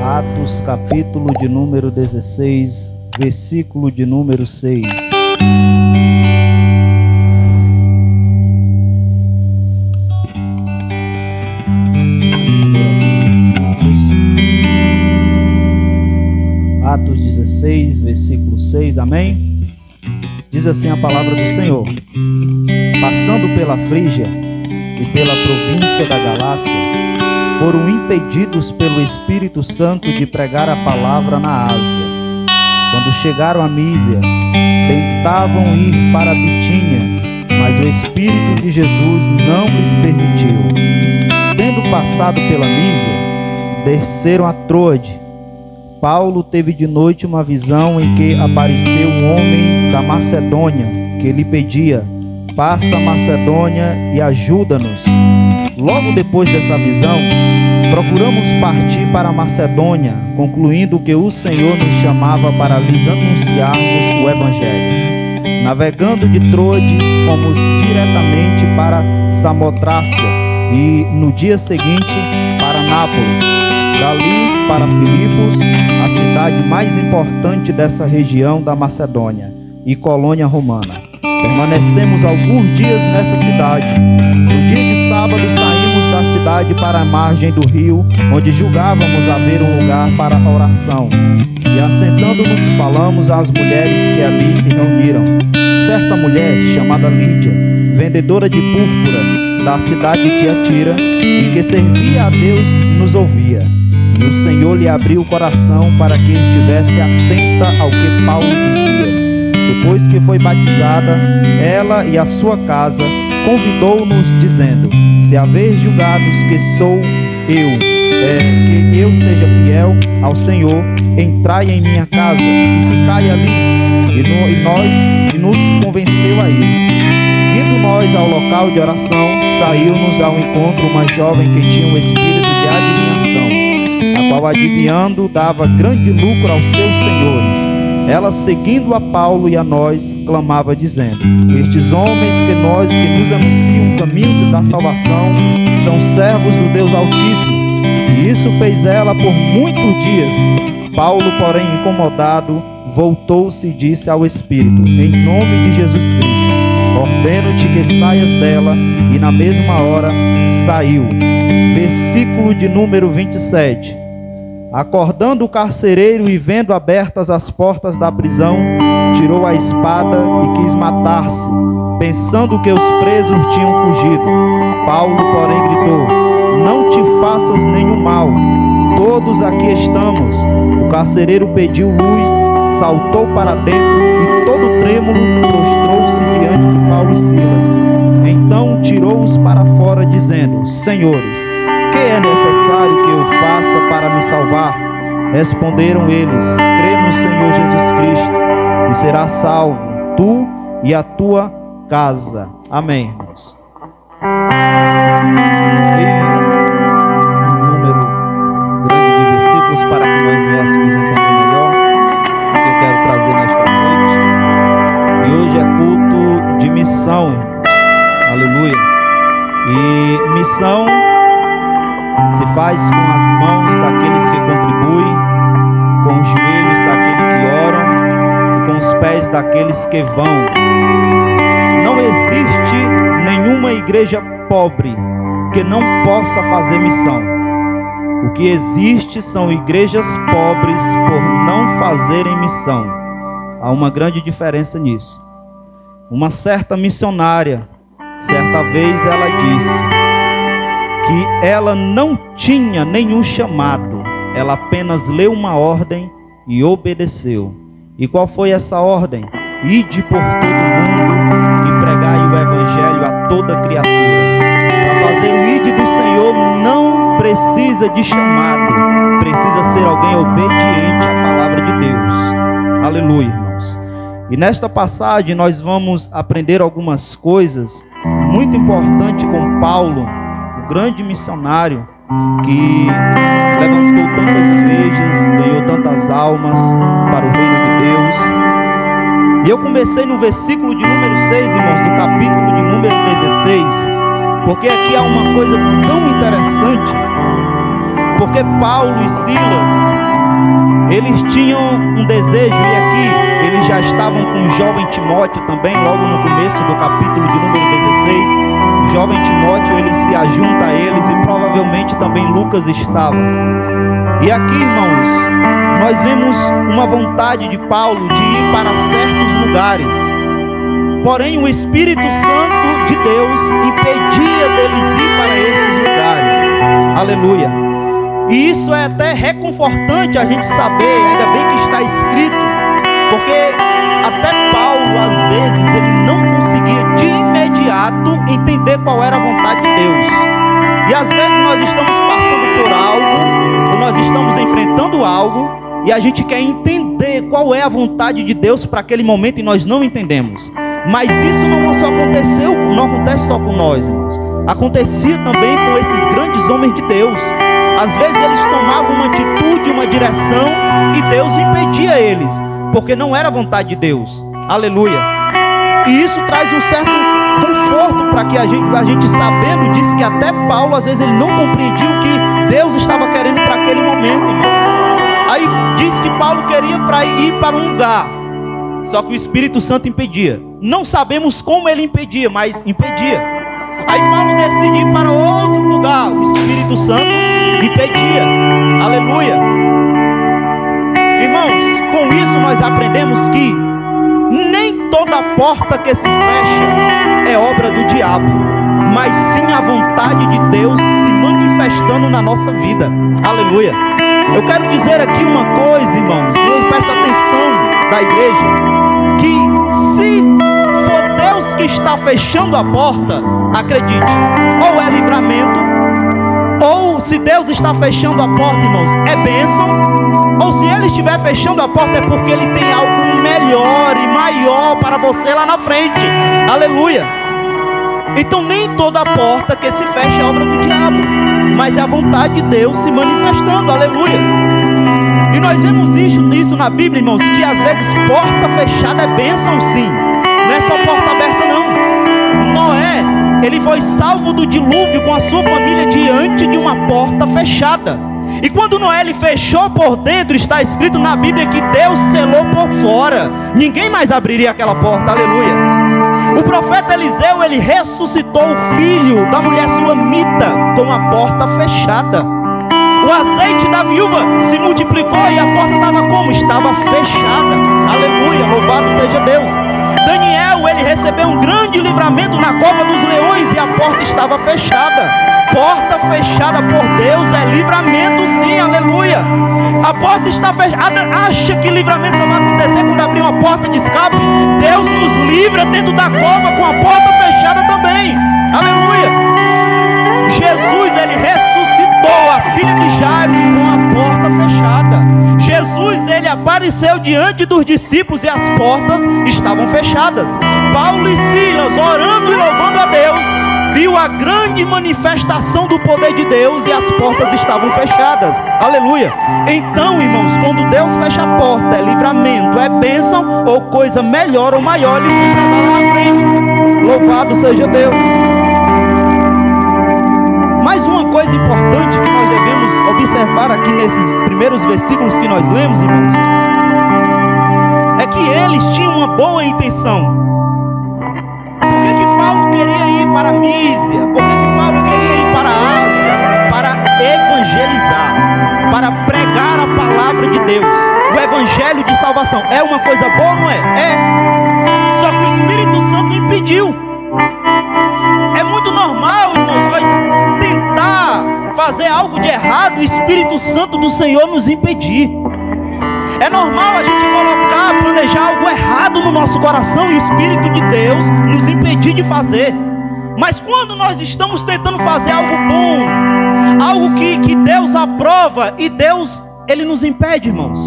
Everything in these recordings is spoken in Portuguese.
Atos, capítulo de número 16, versículo de número 6. Atos 16, versículo 6, amém? Diz assim a palavra do Senhor: passando pela Frígia e pela província da Galácia, foram impedidos pelo Espírito Santo de pregar a palavra na Ásia. Quando chegaram a Mísia, tentavam ir para Bitínia, mas o Espírito de Jesus não lhes permitiu. Tendo passado pela Mísia, desceram a Troade. Paulo teve de noite uma visão em que apareceu um homem da Macedônia, que lhe pedia: passa a Macedônia e ajuda-nos. Logo depois dessa visão, procuramos partir para a Macedônia, concluindo que o Senhor nos chamava para lhes anunciarmos o Evangelho. Navegando de Troade, fomos diretamente para Samotrácia e, no dia seguinte, para Nápoles. Dali para Filipos, a cidade mais importante dessa região da Macedônia e colônia romana. Permanecemos alguns dias nessa cidade. No dia de sábado saímos da cidade para a margem do rio, onde julgávamos haver um lugar para a oração. E assentando-nos falamos às mulheres que ali se reuniram. Certa mulher chamada Lídia, vendedora de púrpura da cidade de Tiatira, e que servia a Deus, nos ouvia. E o Senhor lhe abriu o coração para que estivesse atenta ao que Paulo dizia. Depois que foi batizada, ela e a sua casa, convidou-nos dizendo: se haver julgados que sou eu, que eu seja fiel ao Senhor, entrai em minha casa e ficai ali. E nos convenceu a isso. Indo nós ao local de oração, saiu-nos ao encontro uma jovem que tinha um espírito de adivinhação, a qual, adivinhando, dava grande lucro aos seus senhores. Ela, seguindo a Paulo e a nós, clamava dizendo: estes homens que nos anunciam o caminho da salvação são servos do Deus Altíssimo. E isso fez ela por muitos dias. Paulo, porém, incomodado, voltou-se e disse ao Espírito: em nome de Jesus Cristo, ordeno-te que saias dela. E na mesma hora saiu. Versículo de número 27. Acordando o carcereiro e vendo abertas as portas da prisão, tirou a espada e quis matar-se, pensando que os presos tinham fugido. Paulo, porém, gritou: não te faças nenhum mal, todos aqui estamos. O carcereiro pediu luz, saltou para dentro e, todo trêmulo, prostrou-se diante de Paulo e Silas. Então tirou-os para fora, dizendo: senhores, que é necessário que eu faça para me salvar? Responderam eles: crê no Senhor Jesus Cristo e serás salvo, tu e a tua casa. Amém, irmãos. Um número grande de versículos para que nós viéssemos entender melhor o que eu quero trazer nesta noite. E hoje é culto de missão, irmãos. Aleluia. E missão se faz com as mãos daqueles que contribuem, com os joelhos daqueles que oram e com os pés daqueles que vão. Não existe nenhuma igreja pobre que não possa fazer missão. O que existe são igrejas pobres por não fazerem missão. Há uma grande diferença nisso. Uma certa missionária, certa vez ela disse que ela não tinha nenhum chamado, ela apenas leu uma ordem e obedeceu. E qual foi essa ordem? Ide por todo mundo e pregai o Evangelho a toda criatura. Para fazer o ide do Senhor não precisa de chamado, precisa ser alguém obediente à palavra de Deus. Aleluia, irmãos. E nesta passagem nós vamos aprender algumas coisas muito importantes com Paulo, grande missionário que levantou tantas igrejas, ganhou tantas almas para o reino de Deus. E eu comecei no versículo de número 6, irmãos, do capítulo de número 16, porque aqui há uma coisa tão interessante Porque Paulo e Silas, eles tinham um desejo, e aqui eles já estavam com o jovem Timóteo também, logo no começo do capítulo de número 16. O jovem Timóteo, ele se ajunta a eles, e provavelmente também Lucas estava. E aqui, irmãos, nós vemos uma vontade de Paulo de ir para certos lugares. Porém, o Espírito Santo de Deus impedia deles ir para esses lugares. Aleluia. E isso é até reconfortante a gente saber, ainda bem que está escrito, porque até Paulo, às vezes, ele não conseguia de imediato entender qual era a vontade de Deus. E às vezes nós estamos passando por algo, ou nós estamos enfrentando algo, e a gente quer entender qual é a vontade de Deus para aquele momento e nós não entendemos. Mas isso não acontece só com nós, irmãos. Acontecia também com esses grandes homens de Deus. Às vezes eles tomavam uma atitude, uma direção, e Deus impedia eles, porque não era a vontade de Deus. Aleluia. E isso traz um certo conforto para que a gente sabendo disso, que até Paulo às vezes ele não compreendia o que Deus estava querendo para aquele momento, irmãos. Aí diz que Paulo queria ir para um lugar, só que o Espírito Santo impedia. Não sabemos como ele impedia, mas impedia. Aí Paulo decide ir para outro lugar, o Espírito Santo impedia. Aleluia. Irmãos, com isso nós aprendemos que nem toda porta que se fecha é obra do diabo, mas sim a vontade de Deus se manifestando na nossa vida. Aleluia. Eu quero dizer aqui uma coisa, irmãos, eu peço atenção da igreja, que se for Deus que está fechando a porta, acredite, ou é livramento, ou se Deus está fechando a porta, irmãos, é bênção, ou se Ele estiver fechando a porta é porque Ele tem algo melhor e maior para você lá na frente. Aleluia. Então nem toda porta que se fecha é obra do diabo, mas é a vontade de Deus se manifestando. Aleluia. E nós vemos isso na Bíblia, irmãos, que às vezes porta fechada é bênção, sim. Não é só porta aberta, não. Noé, ele foi salvo do dilúvio com a sua família diante de uma porta fechada. E quando Noé ele fechou por dentro, está escrito na Bíblia que Deus selou por fora. Ninguém mais abriria aquela porta. Aleluia. O profeta Eliseu, ele ressuscitou o filho da mulher sulamita com a porta fechada. O azeite da viúva se multiplicou e a porta estava como? Estava fechada. Aleluia, louvado seja Deus. Daniel, ele recebeu um grande livramento na cova dos leões e a porta estava fechada. Porta fechada por Deus é livramento, sim, aleluia. A porta está fechada. Acha que livramento só vai acontecer quando abrir uma porta de escape? Deus nos livra dentro da cova com a porta fechada também. Aleluia. Jesus, ele ressuscitou a filha de Jairo com a porta fechada. Jesus, ele apareceu diante dos discípulos e as portas estavam fechadas. Paulo e Silas, orando e louvando a Deus, viu a grande manifestação do poder de Deus e as portas estavam fechadas. Aleluia. Então, irmãos, quando Deus fecha a porta, é livramento, é bênção ou coisa melhor ou maior, Ele tem para dar lá na frente. Louvado seja Deus. Mais uma coisa importante que nós devemos observar aqui nesses primeiros versículos que nós lemos, irmãos, é que eles tinham uma boa intenção. Por que Paulo queria ir para Mísia? Por que Paulo queria ir para a Ásia? Para evangelizar, para pregar a palavra de Deus. O evangelho de salvação é uma coisa boa, não é? É. Só que o Espírito Santo impediu. É muito normal, irmãos, nós tentar fazer algo de errado, o Espírito Santo do Senhor nos impedir. É normal a gente colocar, planejar algo errado no nosso coração e o Espírito de Deus nos impedir de fazer. Mas quando nós estamos tentando fazer algo bom, algo que Deus aprova, e Deus, Ele nos impede, irmãos.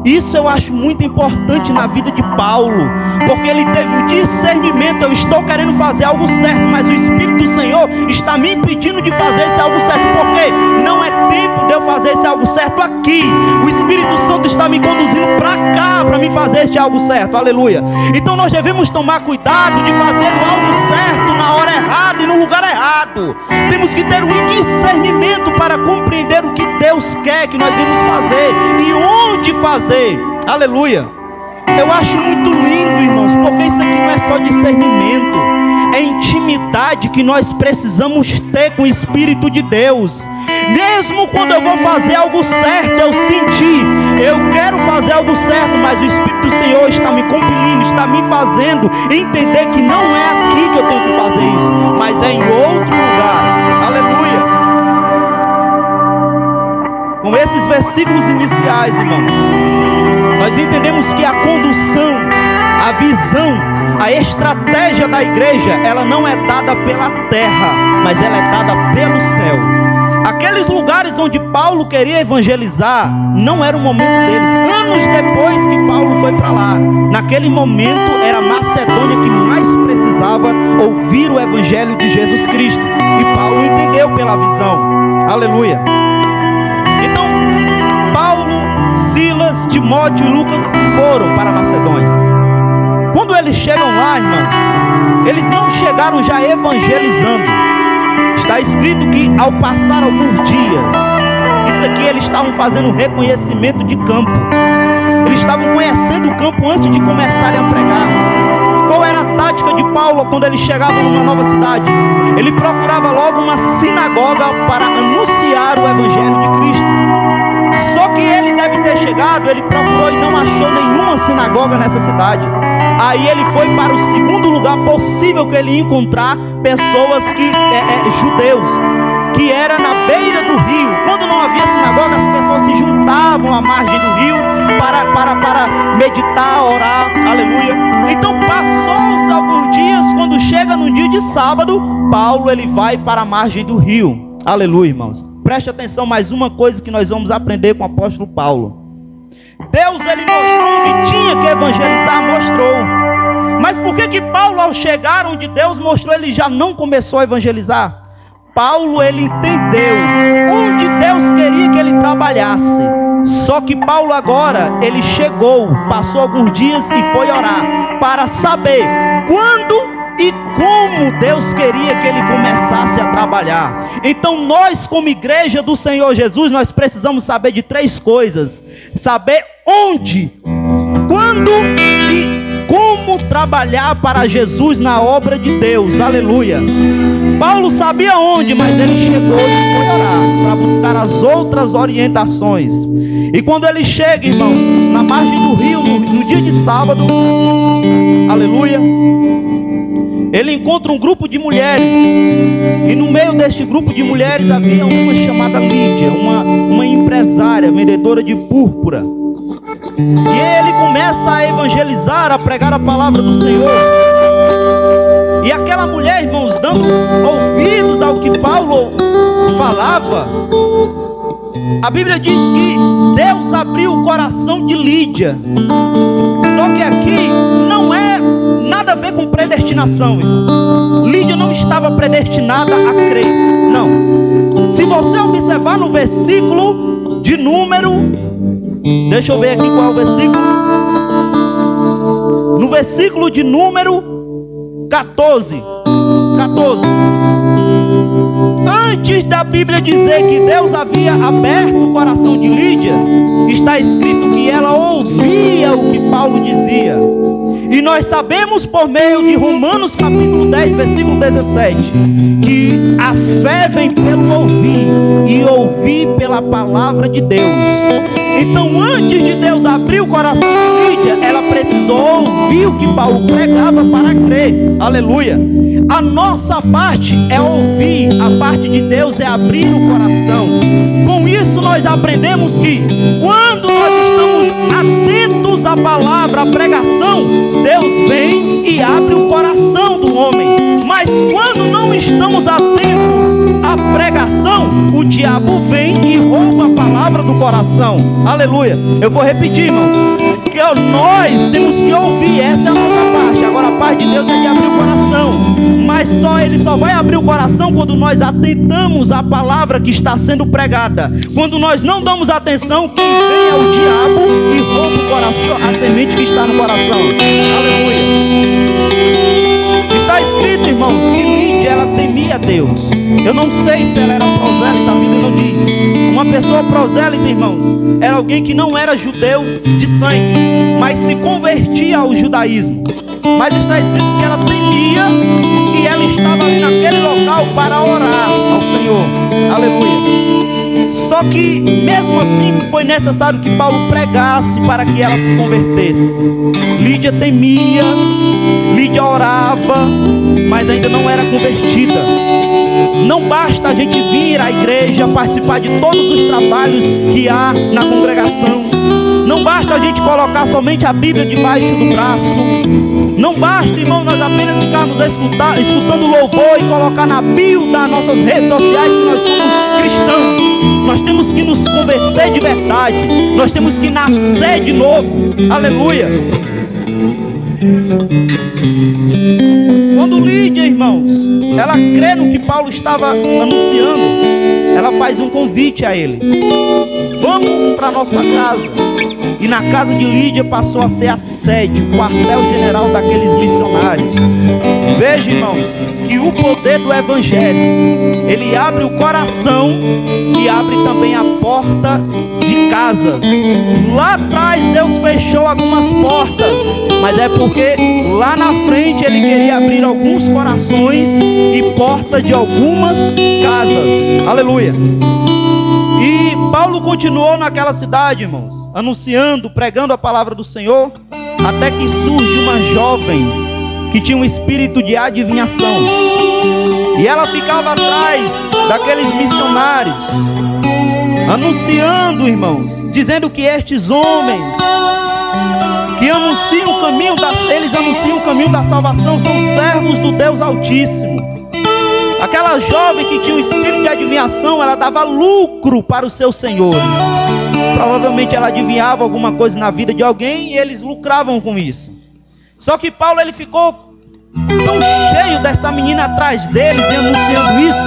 Isso eu acho muito importante na vida de Paulo, porque ele teve o discernimento. Eu estou querendo fazer algo certo, mas o Espírito do Senhor está me impedindo de fazer esse algo certo, porque não é tempo de eu fazer esse algo certo aqui. O Espírito Santo está me conduzindo para cá, para me fazer este algo certo, aleluia. Então nós devemos tomar cuidado de fazer o algo certo na hora errada e no lugar errado. Temos que ter um discernimento para compreender o que Deus quer que nós vamos fazer e onde fazer, aleluia. Eu acho muito lindo, irmãos, porque isso aqui não é só discernimento, é intimidade que nós precisamos ter com o Espírito de Deus. Mesmo quando eu vou fazer algo certo, eu senti, eu quero fazer algo certo, mas o Espírito do Senhor está me compelindo, está me fazendo entender que não é aqui que eu tenho que fazer isso, mas é em outro lugar, aleluia. Com esses versículos iniciais, irmãos, nós entendemos que a condução, a visão, a estratégia da igreja, ela não é dada pela terra, mas ela é dada pelo céu. Aqueles lugares onde Paulo queria evangelizar, não era o momento deles. Anos depois que Paulo foi para lá, naquele momento era a Macedônia que mais precisava ouvir o evangelho de Jesus Cristo. E Paulo entendeu pela visão, aleluia. Então, Paulo, Silas, Timóteo e Lucas foram para a Macedônia. Quando eles chegam lá, irmãos, eles não chegaram já evangelizando. Está escrito que ao passar alguns dias, isso aqui eles estavam fazendo reconhecimento de campo. Eles estavam conhecendo o campo antes de começarem a pregar. Qual era a tática de Paulo quando ele chegava numa nova cidade? Ele procurava logo uma sinagoga para anunciar o evangelho de Cristo. Só que ele deve ter chegado, ele procurou e não achou nenhuma sinagoga nessa cidade. Aí ele foi para o segundo lugar possível que ele ia encontrar pessoas que judeus, que era na beira do rio. Quando não havia sinagoga, as pessoas se juntavam à margem do rio para meditar, orar, aleluia. Então passou-se alguns dias, quando chega no dia de sábado, Paulo ele vai para a margem do rio, aleluia, irmãos. Preste atenção, mais uma coisa que nós vamos aprender com o apóstolo Paulo. Deus ele mostrou onde tinha que evangelizar, mostrou. Mas por que Paulo, ao chegar onde Deus mostrou, ele já não começou a evangelizar? Paulo ele entendeu onde Deus queria que ele trabalhasse. Só que Paulo agora, ele chegou, passou alguns dias e foi orar para saber quando e como Deus queria que ele começasse a trabalhar. Então nós, como igreja do Senhor Jesus, nós precisamos saber de três coisas: saber onde, quando e como trabalhar para Jesus na obra de Deus, aleluia. Paulo sabia onde, mas ele chegou e foi orar para buscar as outras orientações. E quando ele chega, irmãos, na margem do rio, no dia de sábado, aleluia, ele encontra um grupo de mulheres, e no meio deste grupo de mulheres havia uma chamada Lídia, uma empresária, vendedora de púrpura. E ele começa a evangelizar, a pregar a palavra do Senhor. E aquela mulher, irmãos, dando ouvidos ao que Paulo falava, a Bíblia diz que Deus abriu o coração de Lídia. Só que aqui não é nada a ver com predestinação, irmãos. Lídia não estava predestinada a crer, não. Se você observar no versículo de número, deixa eu ver aqui qual é o versículo. No versículo de número 14. Antes da Bíblia dizer que Deus havia aberto o coração de Lídia, está escrito que ela ouvia o que Paulo dizia. E nós sabemos por meio de Romanos capítulo 10, versículo 17, que a fé vem pelo ouvir, e ouvir pela palavra de Deus. Então, antes de Deus abrir o coração de Lídia, ela precisou ouvir o que Paulo pregava para crer, aleluia. A nossa parte é ouvir, a parte de Deus é abrir o coração. Com isso nós aprendemos que quando nós estamos atentos à palavra, à pregação, Deus vem e abre o coração do homem. Mas quando não estamos atentos à pregação, o diabo vem e rouba a palavra do o coração. Aleluia. Eu vou repetir, irmãos, que nós temos que ouvir, essa é a nossa parte. Agora a parte de Deus é de abrir o coração, mas Ele só vai abrir o coração quando nós atentamos à palavra que está sendo pregada. Quando nós não damos atenção, quem vem é o diabo e rouba o coração, a semente que está no coração. Aleluia. Está escrito, irmãos, que Lídia, ela temia Deus. Eu não sei se ela era prosélita, a Bíblia não diz. Uma pessoa prosélita, irmãos, era alguém que não era judeu de sangue, mas se convertia ao judaísmo. Mas está escrito que ela temia e ela estava ali naquele local para orar ao Senhor. Aleluia. Só que mesmo assim foi necessário que Paulo pregasse para que ela se convertesse. Lídia temia, Lídia orava, mas ainda não era convertida. Não basta a gente vir à igreja, participar de todos os trabalhos que há na congregação. Não basta a gente colocar somente a Bíblia debaixo do braço. Não basta, irmão, nós apenas ficarmos escutando louvor e colocar na bio das nossas redes sociais que nós somos cristãos. Nós temos que nos converter de verdade. Nós temos que nascer de novo. Aleluia. Quando Lídia, irmãos, ela crê no que Paulo estava anunciando, ela faz um convite a eles: vamos para nossa casa. E na casa de Lídia passou a ser a sede, o quartel-general daqueles missionários. Veja, irmãos, que o poder do evangelho, ele abre o coração e abre também a porta de casas. Lá atrás Deus fechou algumas portas, mas é porque lá na frente Ele queria abrir alguns corações e porta de algumas casas. Aleluia. E Paulo continuou naquela cidade, irmãos, anunciando, pregando a palavra do Senhor, até que surge uma jovem que tinha um espírito de adivinhação. E ela ficava atrás daqueles missionários, anunciando, irmãos, dizendo que estes homens que anunciam o caminho eles anunciam o caminho da salvação, são servos do Deus Altíssimo. Aquela jovem que tinha um espírito de adivinhação, ela dava lucro para os seus senhores. Provavelmente ela adivinhava alguma coisa na vida de alguém e eles lucravam com isso. Só que Paulo, ele ficou tão cheio dessa menina atrás deles e anunciando isso,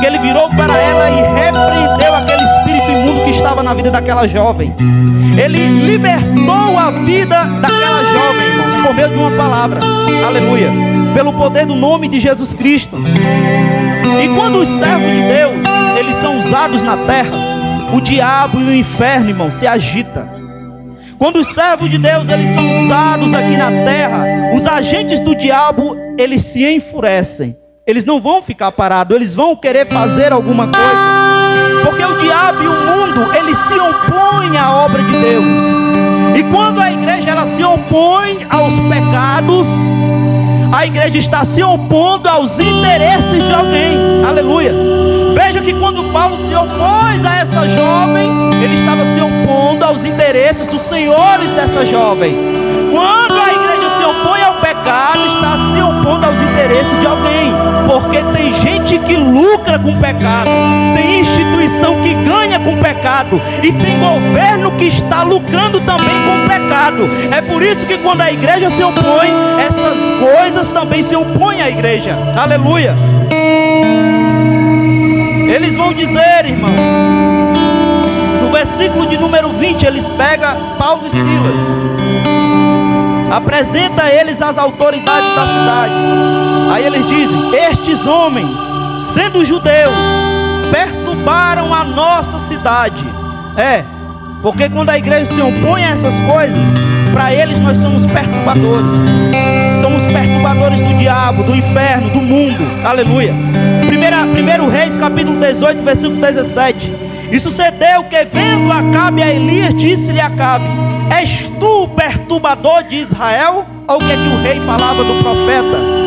que ele virou para ela e repreendeu aquele espírito imundo que estava na vida daquela jovem. Ele libertou a vida daquela jovem, irmãos, por meio de uma palavra. Aleluia. Pelo poder do nome de Jesus Cristo. E quando os servos de Deus, eles são usados na terra, o diabo e o inferno, irmão, se agita. Quando os servos de Deus, eles são usados aqui na terra, os agentes do diabo, eles se enfurecem. Eles não vão ficar parados, eles vão querer fazer alguma coisa. Porque o diabo e o mundo, eles se opõem à obra de Deus. E quando a igreja, ela se opõe aos pecados, a igreja está se opondo aos interesses de alguém. Aleluia. Veja que quando Paulo se opôs a essa jovem, ele estava se opondo aos interesses dos senhores dessa jovem. Quando a igreja se opõe ao pecado, está se opondo aos interesses de alguém. Porque tem gente que lucra com o pecado, tem instituição que ganha com o pecado, e tem governo que está lucrando também com o pecado. É por isso que quando a igreja se opõe, essas coisas também se opõem à igreja. Aleluia. Eles vão dizer, irmãos, no versículo de número 20, eles pegam Paulo e Silas, apresenta eles às autoridades da cidade. Aí eles dizem: estes homens, sendo judeus, perturbaram a nossa cidade. Porque quando a igreja se opõe a essas coisas, para eles nós somos perturbadores. Somos perturbadores do diabo, do inferno, do mundo. Aleluia. 1 Reis capítulo 18, versículo 17. E sucedeu que, vendo Acabe a Elias, disse-lhe Acabe: és tu o perturbador de Israel? Olha o que é que o rei falava do profeta.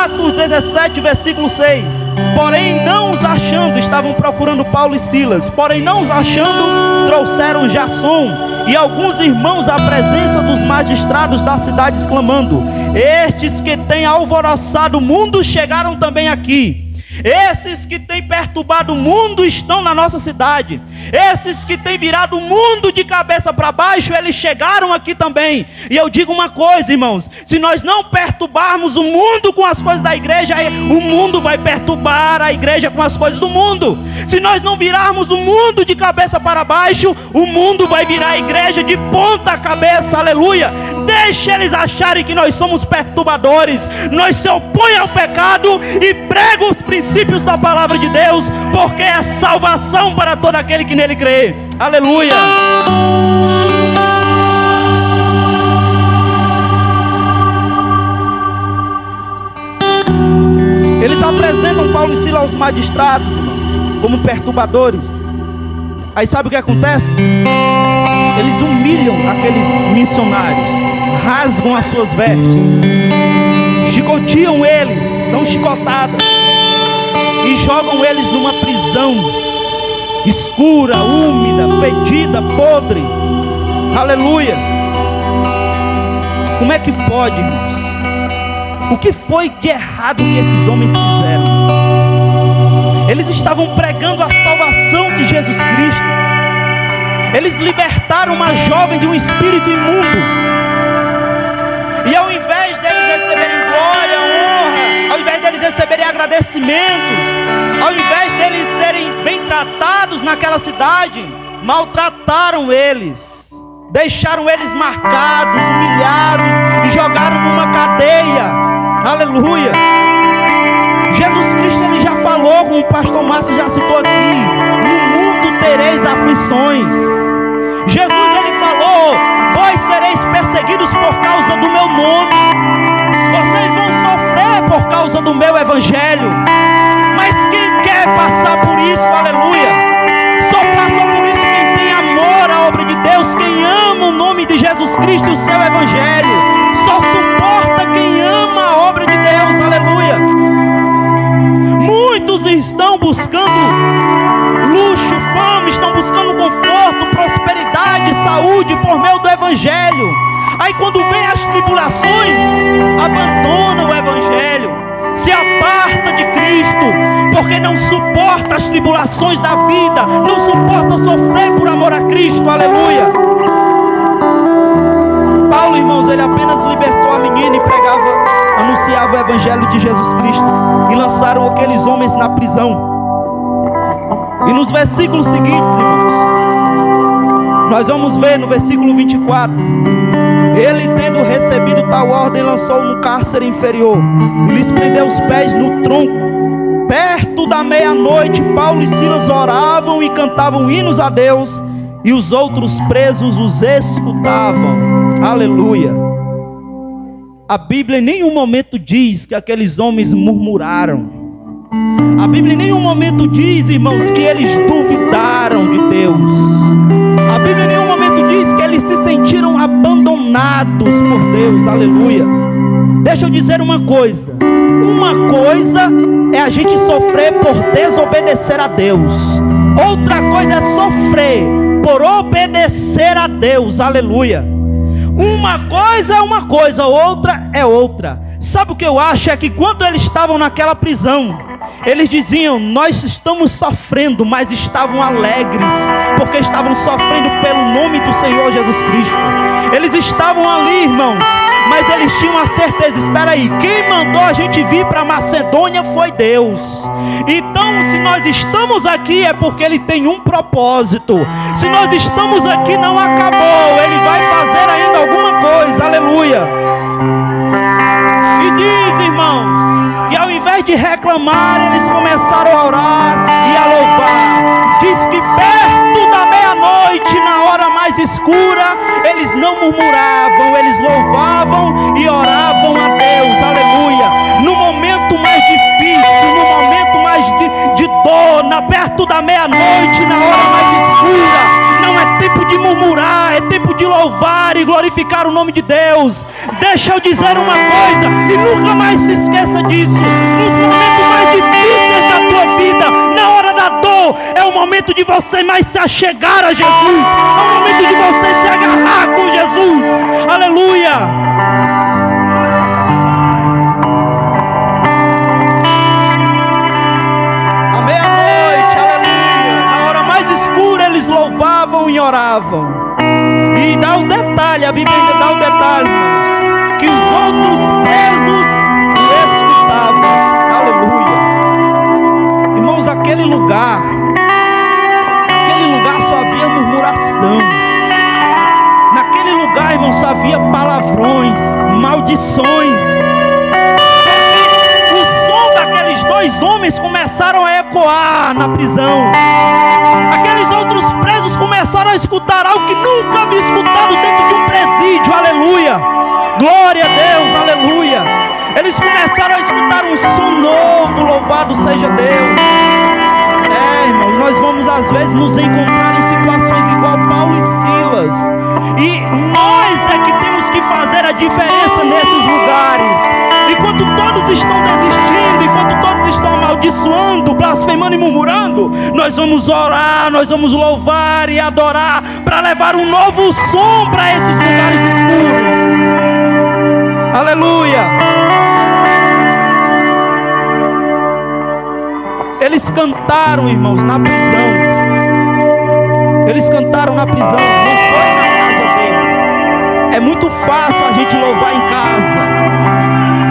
Atos 17, versículo 6. Porém não os achando, estavam procurando Paulo e Silas, porém não os achando, trouxeram Jasson e alguns irmãos à presença dos magistrados da cidade, exclamando: estes que têm alvoroçado o mundo chegaram também aqui. Esses que têm perturbado o mundo estão na nossa cidade. Esses que têm virado o mundo de cabeça para baixo, eles chegaram aqui também. E eu digo uma coisa, irmãos: se nós não perturbarmos o mundo com as coisas da igreja, o mundo vai perturbar a igreja com as coisas do mundo. Se nós não virarmos o mundo de cabeça para baixo, o mundo vai virar a igreja de ponta cabeça. Aleluia. Deixe eles acharem que nós somos perturbadores. Nós se opõe ao pecado e prega os princípios da palavra de Deus, porque é salvação para todo aquele que nele crê. Aleluia. Eles apresentam Paulo e Silas aos magistrados, irmãos, como perturbadores. Aí sabe o que acontece? Eles humilham aqueles missionários, rasgam as suas vestes, chicoteam eles, dão chicotadas e jogam eles numa prisão escura, úmida, fedida, podre. Aleluia. Como é que pode, irmãos? O que foi de errado que esses homens fizeram? Eles estavam pregando a salvação de Jesus Cristo. Eles libertaram uma jovem de um espírito imundo. E ao invés deles receberem glória, honra, ao invés deles receberem agradecimentos, ao invés deles serem bem tratados naquela cidade, maltrataram eles, deixaram eles marcados, humilhados e jogaram numa cadeia. Aleluia. Jesus Cristo, ele já falou, como o pastor Márcio já citou aqui: no mundo tereis aflições. Jesus, ele falou: vós sereis perseguidos por causa do meu nome, vocês vão sofrer por causa do meu evangelho. Mas quem quer passar por isso, aleluia, só passa por isso quem tem amor à obra de Deus, quem ama o nome de Jesus Cristo e o seu evangelho. Só suporta quem ama a obra de Deus. Aleluia. Muitos estão buscando luxo, fama, estão buscando conforto, prosperidade, saúde por meio do evangelho. Aí quando vem as tribulações, abandona o evangelho, se aparta de Cristo, porque não suporta as tribulações da vida, não suporta sofrer por amor a Cristo. Aleluia. Paulo, irmãos, ele apenas libertou a menina e anunciava o evangelho de Jesus Cristo, e lançaram aqueles homens na prisão. E nos versículos seguintes, irmãos, nós vamos ver no versículo 24: ele, tendo recebido tal ordem, lançou no cárcere inferior e lhes prendeu os pés no tronco. Perto da meia-noite, Paulo e Silas oravam e cantavam hinos a Deus, e os outros presos os escutavam. Aleluia. A Bíblia em nenhum momento diz que aqueles homens murmuraram. A Bíblia em nenhum momento diz, irmãos, que eles duvidaram de Deus. A Bíblia em nenhum momento diz que eles se sentiram abandonados por Deus. Aleluia. Deixa eu dizer uma coisa: uma coisa é a gente sofrer por desobedecer a Deus, outra coisa é sofrer por obedecer a Deus. Aleluia. Uma coisa é uma coisa, outra é outra. Sabe o que eu acho? É que quando eles estavam naquela prisão, eles diziam: nós estamos sofrendo, mas estavam alegres, porque estavam sofrendo pelo nome do Senhor Jesus Cristo. Eles estavam ali, irmãos, mas eles tinham a certeza: espera aí, quem mandou a gente vir para Macedônia foi Deus. Então, se nós estamos aqui é porque Ele tem um propósito. Se nós estamos aqui, não acabou, Ele vai fazer ainda alguma coisa. Aleluia. E diz, irmãos, que ao invés de reclamar, eles começaram a orar e a louvar. Diz que perto da meia-noite, na hora mais escura, eles não murmuravam, eles louvavam e oravam a Deus. Aleluia. No momento mais difícil, no momento mais de dor, perto da meia-noite, na hora mais escura, não é tempo de murmurar, é tempo de louvar e glorificar o nome de Deus. Deixa eu dizer uma coisa, e nunca mais se esqueça disso: nos momentos mais difíceis da tua vida, na hora da dor, é o momento de você mais se achegar a Jesus, é o momento de você se agarrar com Jesus. Aleluia. oravam. E dá o detalhe, a Bíblia ainda dá o detalhe, irmãos, que os outros presos o escutavam. Aleluia. Irmãos, aquele lugar só havia murmuração. Naquele lugar, irmãos, só havia palavrões, maldições. Só que o som daqueles dois homens começaram a ecoar na prisão. Aqueles outros presos começaram a escutar algo que nunca havia escutado dentro de um presídio. Aleluia. Glória a Deus, aleluia. Eles começaram a escutar um som novo. Louvado seja Deus. Irmãos, nós vamos às vezes nos encontrar em situações igual Paulo e Silas, e nós é que temos que fazer a diferença nesses lugares. Enquanto todos estão desistindo, enquanto todos estão amaldiçoando, blasfemando e murmurando, nós vamos orar, nós vamos louvar e adorar, para levar um novo som para esses lugares escuros. Aleluia. Eles cantaram, irmãos, na prisão. Eles cantaram na prisão, não foi na casa deles. É muito fácil a gente louvar em casa.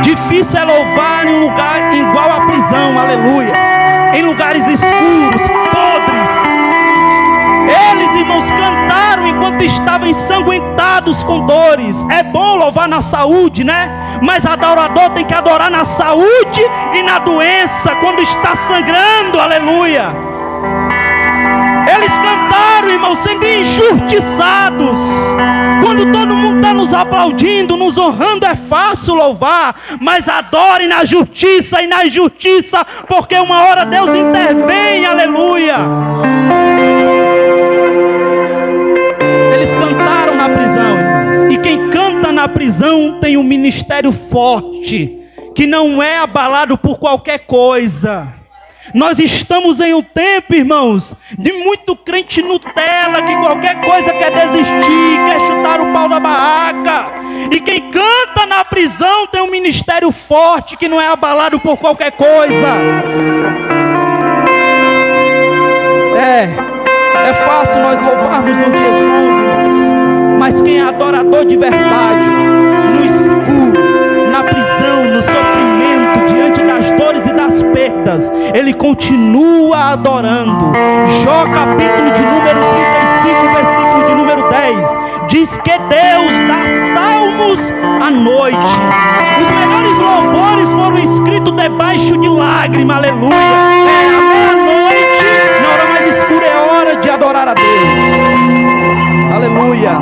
Difícil é louvar em um lugar igual à prisão, aleluia. Em lugares escuros, podres. Eles, irmãos, cantaram enquanto estavam ensanguentados com dores. É bom louvar na saúde, né? Mas adorador tem que adorar na saúde e na doença, quando está sangrando, aleluia. Eles cantaram, irmãos, sendo injustiçados. Quando todo mundo está nos aplaudindo, nos honrando, é fácil louvar. Mas adore na justiça e na injustiça, porque uma hora Deus intervém, aleluia. Eles cantaram na prisão, irmãos. E quem canta na prisão tem um ministério forte, que não é abalado por qualquer coisa. Nós estamos em um tempo, irmãos, de muito crente Nutella, que qualquer coisa quer desistir, quer chutar o pau da barraca. E quem canta na prisão tem um ministério forte, que não é abalado por qualquer coisa. É fácil nós louvarmos nos dias bons, irmãos, mas quem é adorador de verdade, no escuro, na prisão, no sofrimento, diante das dores e das perdas, ele continua adorando. Jó capítulo de número 35, versículo de número 10, diz que Deus dá salmos à noite. Os melhores louvores foram escritos debaixo de lágrima, aleluia. À meia-noite, na hora mais escura, é hora de adorar a Deus, aleluia.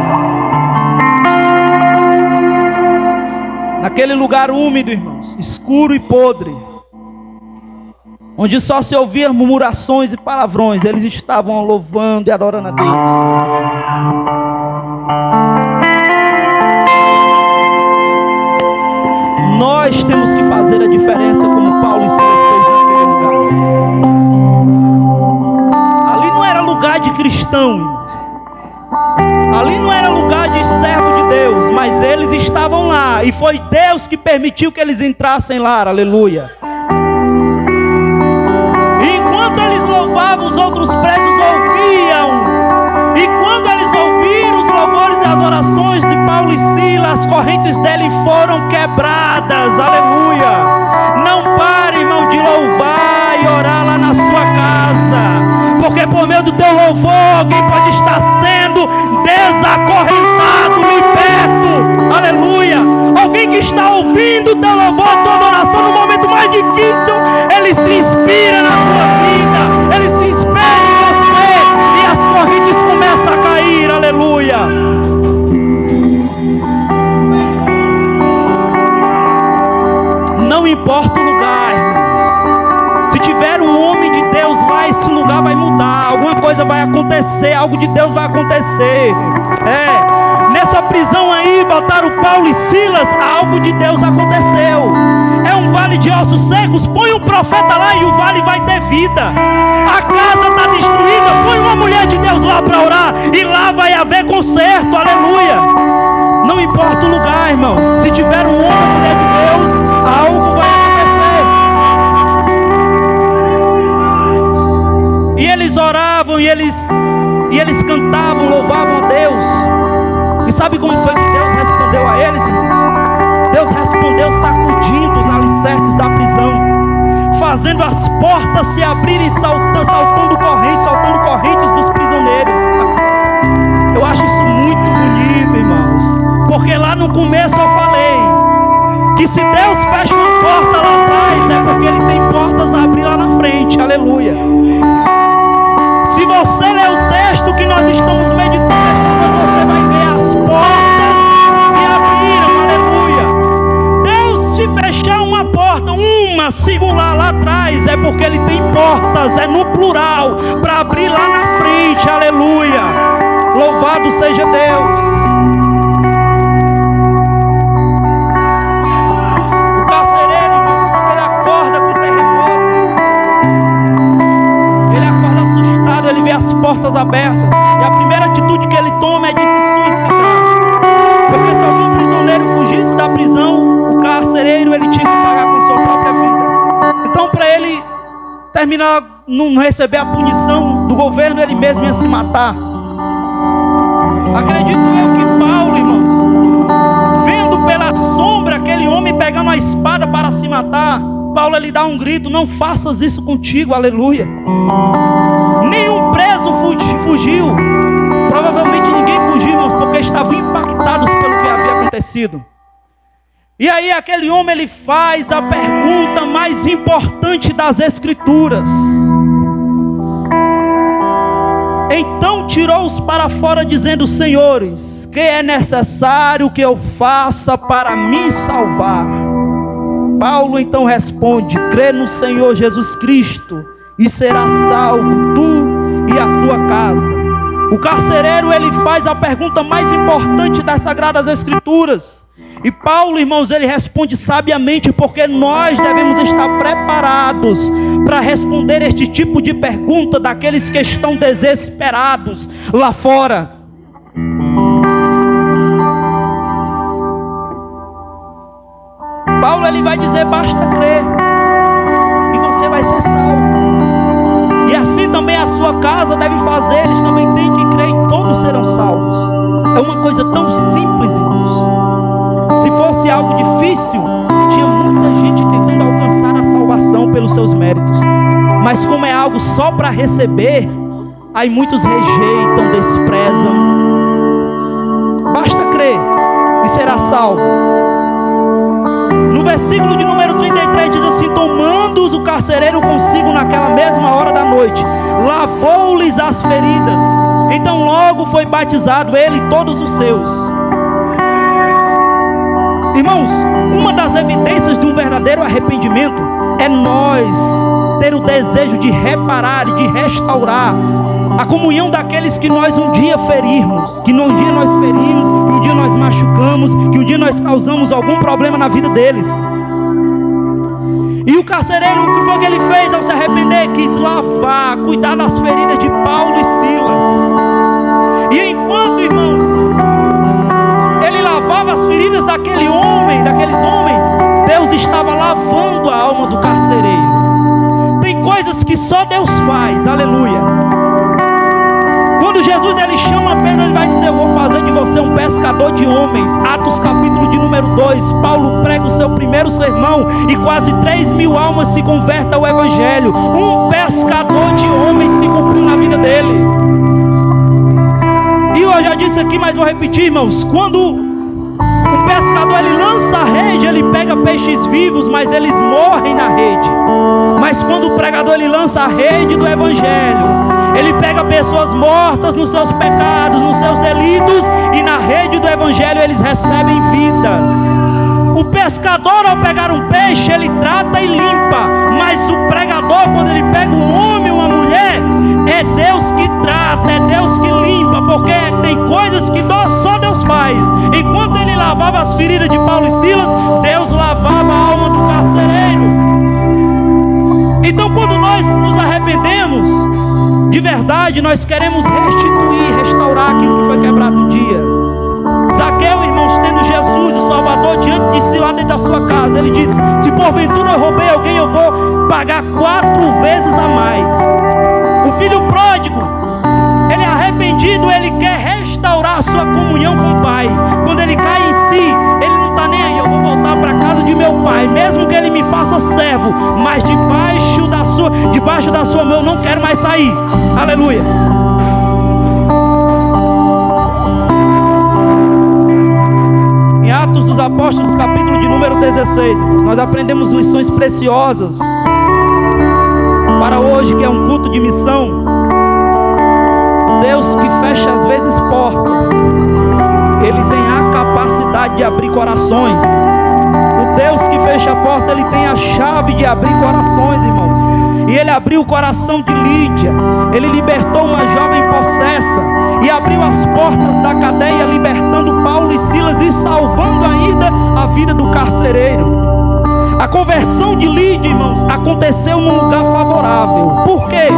Naquele lugar úmido, irmãos, escuro e podre, onde só se ouvia murmurações e palavrões, eles estavam louvando e adorando a Deus. Nós temos que fazer a diferença, como Paulo e Silas fez naquele lugar. Ali não era lugar de cristão, irmãos. Ali não era lugar de servo de Deus, mas eles estavam lá, e foi Deus que permitiu que eles entrassem lá, aleluia. E enquanto eles louvavam, os outros presos ouviam. E quando eles ouviram os louvores e as orações de Paulo e Silas, as correntes dele foram quebradas, aleluia. Não pare, irmão, de louvar e orar lá na sua casa, porque por meio do teu louvor alguém pode estar sendo desacorrentado, liberto, aleluia. Alguém que está ouvindo o teu louvor, a tua adoração no momento mais difícil, ele se inspira na tua vida, ele se espelha em você, e as correntes começam a cair, aleluia. Não importa o lugar, irmãos. Se tiver um homem de Deus lá, esse lugar vai mudar, alguma coisa vai acontecer, algo de Deus vai acontecer. Nessa prisão aí, botaram Paulo e Silas, algo de Deus aconteceu. É um vale de ossos secos, põe um profeta lá e o vale vai ter vida. A casa está destruída, põe uma mulher de Deus lá para orar, e lá vai haver conserto, aleluia. Não importa o lugar, irmãos, se tiver um homem ou mulher de Deus, algo vai acontecer. E eles oravam, e eles eles cantavam, louvavam a Deus. E sabe como foi que Deus respondeu a eles, irmãos? Deus respondeu sacudindo os alicerces da prisão, fazendo as portas se abrirem, soltando correntes dos prisioneiros. Eu acho isso muito bonito, irmãos, porque lá no começo eu falei que se Deus fecha uma porta lá atrás, é porque Ele tem portas a abrir lá na frente. Aleluia. Se você ler o texto que nós estamos meditando, você vai ver as portas se abriram. Aleluia. Deus, se fechar uma porta, uma singular lá atrás, é porque Ele tem portas, é no plural, para abrir lá na frente. Aleluia. Louvado seja Deus. O carcereiro, irmãos, quando ele acorda com o terremoto, ele acorda assustado, ele vê as portas abertas, e a primeira atitude que ele toma é de se suicidar, porque se algum prisioneiro fugisse da prisão, o carcereiro ele tinha que pagar com sua própria vida. Então, para ele terminar, não receber a punição do governo, ele mesmo ia se matar. Acredito eu que Paulo, irmãos, vendo pela sombra aquele homem pegando a espada para se matar, Paulo ele dá um grito: não faças isso contigo. Aleluia. Nenhum preso fugiu. Provavelmente ninguém fugiu, irmãos, porque estavam impactados pelo que havia acontecido. E aí aquele homem ele faz a pergunta mais importante das Escrituras. Então tirou-os para fora, dizendo: senhores, que é necessário que eu faça para me salvar? Paulo então responde: crê no Senhor Jesus Cristo e serás salvo, tu e a tua casa. O carcereiro ele faz a pergunta mais importante das Sagradas Escrituras. E Paulo, irmãos, ele responde sabiamente, porque nós devemos estar preparados para responder este tipo de pergunta daqueles que estão desesperados lá fora. Paulo ele vai dizer: basta crer e você vai ser salvo. E assim também a sua casa deve fazer. Eles também têm que crer e todos serão salvos. É uma coisa tão simples, irmãos. Se fosse algo difícil, tinha muita gente tentando alcançar a salvação pelos seus méritos. Mas como é algo só para receber, aí muitos rejeitam, desprezam. Basta crer e será salvo. No versículo de número 33 diz assim: tomando-os o carcereiro consigo naquela mesma hora da noite, lavou-lhes as feridas. Então logo foi batizado ele e todos os seus. Irmãos, uma das evidências de um verdadeiro arrependimento é nós ter o desejo de reparar e de restaurar a comunhão daqueles que nós um dia ferimos, que um dia nós ferimos, que um dia nós machucamos, que um dia nós causamos algum problema na vida deles. E o carcereiro, o que foi que ele fez ao se arrepender? Quis lavar, cuidar das feridas de Paulo e Silas. E enquanto, irmãos, ele lavava as feridas daqueles homens, Deus estava lavando a alma do carcereiro. Tem coisas que só Deus faz, aleluia. Quando Jesus ele chama Pedro, ele vai dizer: eu vou fazer de você um pescador de homens. Atos capítulo de número 2, Paulo prega o seu primeiro sermão e quase 3.000 almas se convertem ao Evangelho. Um pescador de homens se cumpriu na vida dele. E eu já disse aqui, mas vou repetir, irmãos: quando o pescador ele lança a rede, ele pega peixes vivos, mas eles morrem na rede. Mas quando o pregador ele lança a rede do Evangelho, ele pega pessoas mortas nos seus pecados, nos seus delitos, e na rede do Evangelho eles recebem vidas. O pescador, ao pegar um peixe, ele trata e limpa. Mas o pregador, quando ele pega um homem, uma mulher, é Deus que trata, é Deus que limpa. Porque tem coisas que só Deus faz. Enquanto ele lavava as feridas de Paulo e Silas, Deus lavava a alma do carcereiro. Então, quando nós nos arrependemos, de verdade, nós queremos restituir, restaurar aquilo que foi quebrado um dia. Zaqueu, irmãos, tendo Jesus, o Salvador, diante de si, lá dentro da sua casa, ele disse: se porventura eu roubei alguém, eu vou pagar 4 vezes a mais. O filho pródigo, ele arrependido, perdido, ele quer restaurar a sua comunhão com o Pai. Quando ele cai em si, ele não está nem aí. Eu vou voltar para a casa de meu pai, mesmo que ele me faça servo, mas debaixo da sua mão eu não quero mais sair. Aleluia. Em Atos dos Apóstolos, capítulo de número 16, nós aprendemos lições preciosas para hoje, que é um culto de missão. Deus que fecha às vezes portas, Ele tem a capacidade de abrir corações. O Deus que fecha a porta, Ele tem a chave de abrir corações, irmãos. E Ele abriu o coração de Lídia. Ele libertou uma jovem possessa e abriu as portas da cadeia, libertando Paulo e Silas e salvando ainda a vida do carcereiro. A conversão de Lídia, irmãos, aconteceu num lugar favorável. Por quê?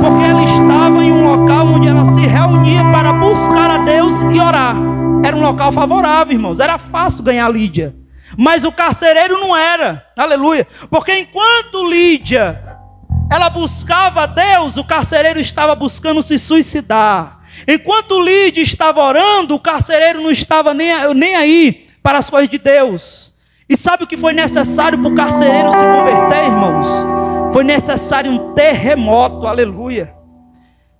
Porque ela estava em um local onde ela se reunia para buscar a Deus e orar. Era um local favorável, irmãos. Era fácil ganhar Lídia. Mas o carcereiro não era. Aleluia. Porque enquanto Lídia, ela buscava a Deus, o carcereiro estava buscando se suicidar. Enquanto Lídia estava orando, o carcereiro não estava nem aí para as coisas de Deus. E sabe o que foi necessário para o carcereiro se converter, irmãos? Foi necessário um terremoto, aleluia.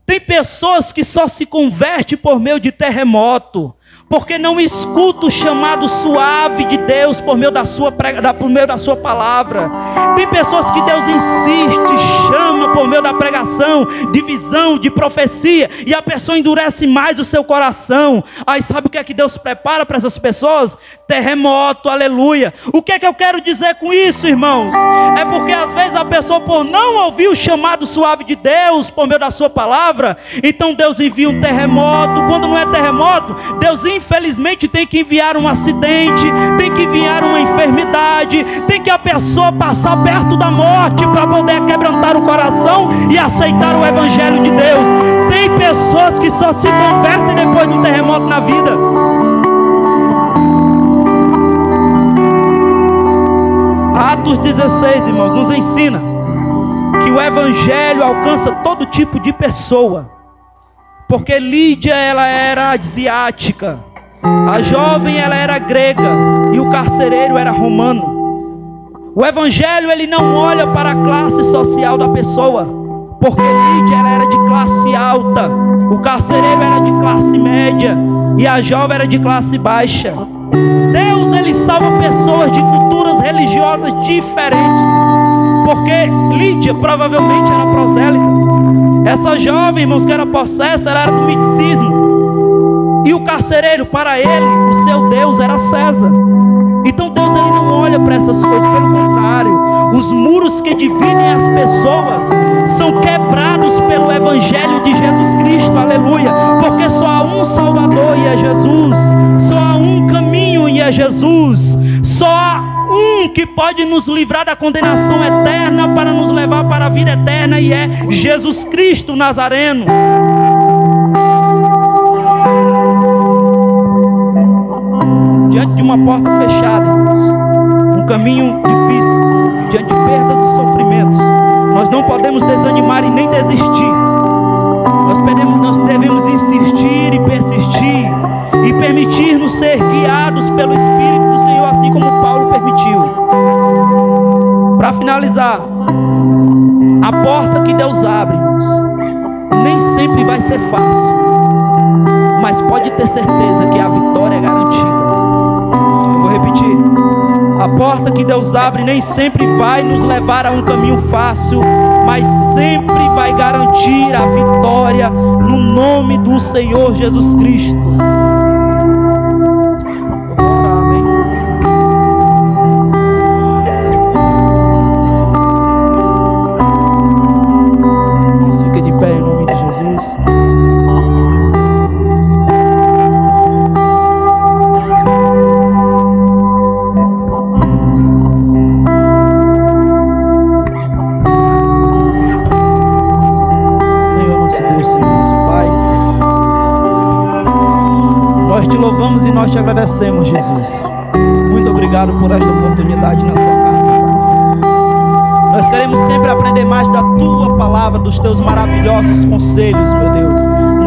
Tem pessoas que só se convertem por meio de terremoto, porque não escuta o chamado suave de Deus por meio da sua palavra. Tem pessoas que Deus insiste, chama por meio da pregação, de visão, de profecia, e a pessoa endurece mais o seu coração. Aí sabe o que é que Deus prepara para essas pessoas? Terremoto, aleluia. O que é que eu quero dizer com isso, irmãos? É porque às vezes a pessoa, por não ouvir o chamado suave de Deus por meio da sua palavra, então Deus envia um terremoto. Quando não é terremoto, Deus infelizmente tem que enviar um acidente, tem que enviar uma enfermidade, tem que a pessoa passar perto da morte para poder quebrantar o coração e aceitar o evangelho de Deus. Tem pessoas que só se convertem depois do terremoto na vida. Atos 16, irmãos, nos ensina que o evangelho alcança todo tipo de pessoa. Porque Lídia, ela era asiática, a jovem, ela era grega, e o carcereiro era romano. O evangelho, ele não olha para a classe social da pessoa, porque Lídia, ela era de classe alta, o carcereiro era de classe média, e a jovem era de classe baixa. Deus, ele salva pessoas de culturas religiosas diferentes, porque Lídia provavelmente era prosélita. Essa jovem, irmãos, que era possessa, ela era do misticismo. E o carcereiro, para ele, o seu Deus era César. Então Deus, ele não olha para essas coisas, pelo contrário. Os muros que dividem as pessoas são quebrados pelo evangelho de Jesus Cristo, aleluia. Porque só há um Salvador e é Jesus. Só há um caminho e é Jesus. Só há um que pode nos livrar da condenação eterna para nos levar para a vida eterna, e é Jesus Cristo Nazareno. Diante de uma porta fechada, irmãos, um caminho difícil, diante de perdas e sofrimentos, nós não podemos desanimar e nem desistir. Nós devemos insistir e persistir e permitir-nos ser guiados pelo Espírito do Senhor, assim como Paulo permitiu. Para finalizar, a porta que Deus abre, irmãos, nem sempre vai ser fácil, mas pode ter certeza que a vitória é garantida. Eu vou repetir: a porta que Deus abre nem sempre vai nos levar a um caminho fácil, mas sempre vai garantir a vitória no nome do Senhor Jesus Cristo. Nós te agradecemos, Jesus. Muito obrigado por esta oportunidade na tua casa, Pai. Nós queremos sempre aprender mais da tua palavra, dos teus maravilhosos conselhos, meu Deus.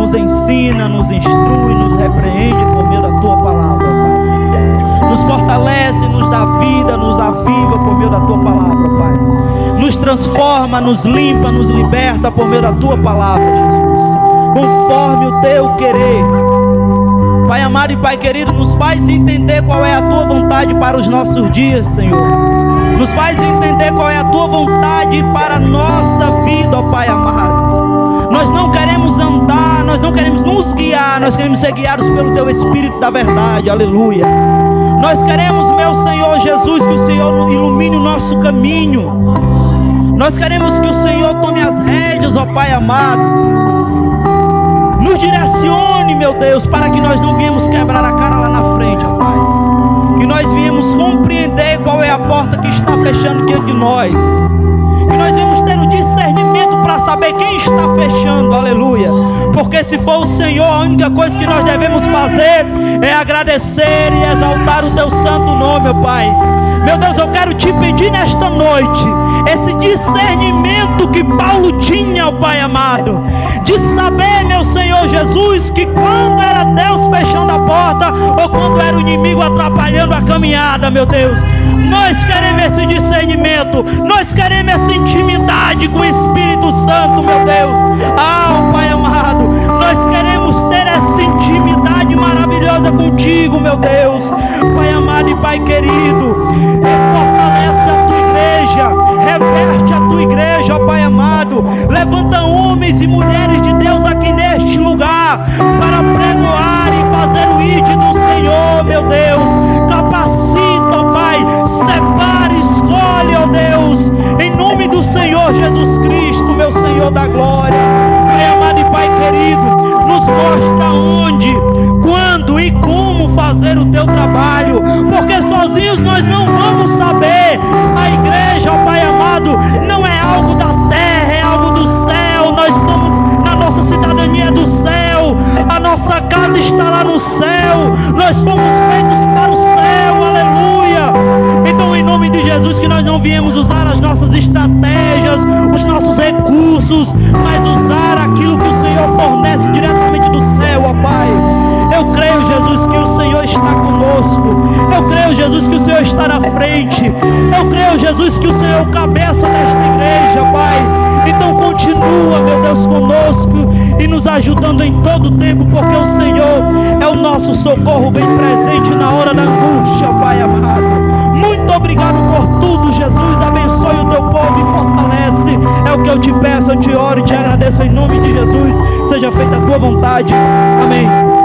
nos ensina, nos instrui, nos repreende por meio da tua palavra, Pai. Nos fortalece, nos dá vida, nos aviva por meio da tua palavra, Pai. Nos transforma, nos limpa, nos liberta por meio da tua palavra, Jesus, conforme o teu querer. Pai amado e Pai querido, nos faz entender qual é a tua vontade para os nossos dias, Senhor. Nos faz entender qual é a tua vontade para a nossa vida, ó Pai amado. Nós não queremos andar, nós não queremos nos guiar, nós queremos ser guiados pelo teu Espírito da verdade, aleluia. Nós queremos, meu Senhor Jesus, que o Senhor ilumine o nosso caminho. Nós queremos que o Senhor tome as rédeas, ó Pai amado. Nos direcione, meu Deus, para que nós não viemos quebrar a cara lá na frente, ó Pai. Que nós viemos compreender qual é a porta que está fechando diante de nós. Que nós viemos ter o discernimento para saber quem está fechando, aleluia. Porque se for o Senhor, a única coisa que nós devemos fazer é agradecer e exaltar o teu santo nome, ó Pai. Meu Deus, eu quero te pedir nesta noite esse discernimento que Paulo tinha, ó Pai amado, de saber, meu Senhor Jesus, que quando era Deus fechando a porta ou quando era o inimigo atrapalhando a caminhada, meu Deus, nós queremos esse discernimento, nós queremos essa intimidade com o Espírito Santo, meu Deus. Ó Pai amado, nós queremos ter essa intimidade maravilhosa contigo, meu Deus. Pai amado e Pai querido, fortalece a tua igreja, reverte a tua igreja, ó Pai amado. Levanta homens e mulheres de Deus aqui neste lugar para pregoar e fazer o ID do Senhor, meu Deus. Capacita, ó Pai, separa, escolhe, ó Deus, em nome do Senhor Jesus Cristo, meu Senhor da glória. Pai amado e Pai querido, nos mostra onde, quando e como fazer o teu trabalho, porque sozinhos nós não vamos saber. A igreja, ó Pai amado, não é algo da terra, é algo do céu. Nós somos, na nossa cidadania do céu, a nossa casa está lá no céu, nós fomos feitos para o céu, aleluia. Então, em nome de Jesus, que nós não viemos usar as nossas estratégias, os nossos recursos, mas usar aquilo que o Senhor fornece diretamente do céu, ó Pai. Eu creio, Jesus, que o Senhor está conosco. Eu creio, Jesus, que o Senhor está na frente. Eu creio, Jesus, que o Senhor é o cabeça desta igreja, Pai. Então continua, meu Deus, conosco e nos ajudando em todo tempo, porque o Senhor é o nosso socorro bem presente na hora da angústia, Pai amado. Muito obrigado por tudo, Jesus. Abençoe o teu povo e fortalece. É o que eu te peço, eu te oro e te agradeço em nome de Jesus. Seja feita a tua vontade. Amém.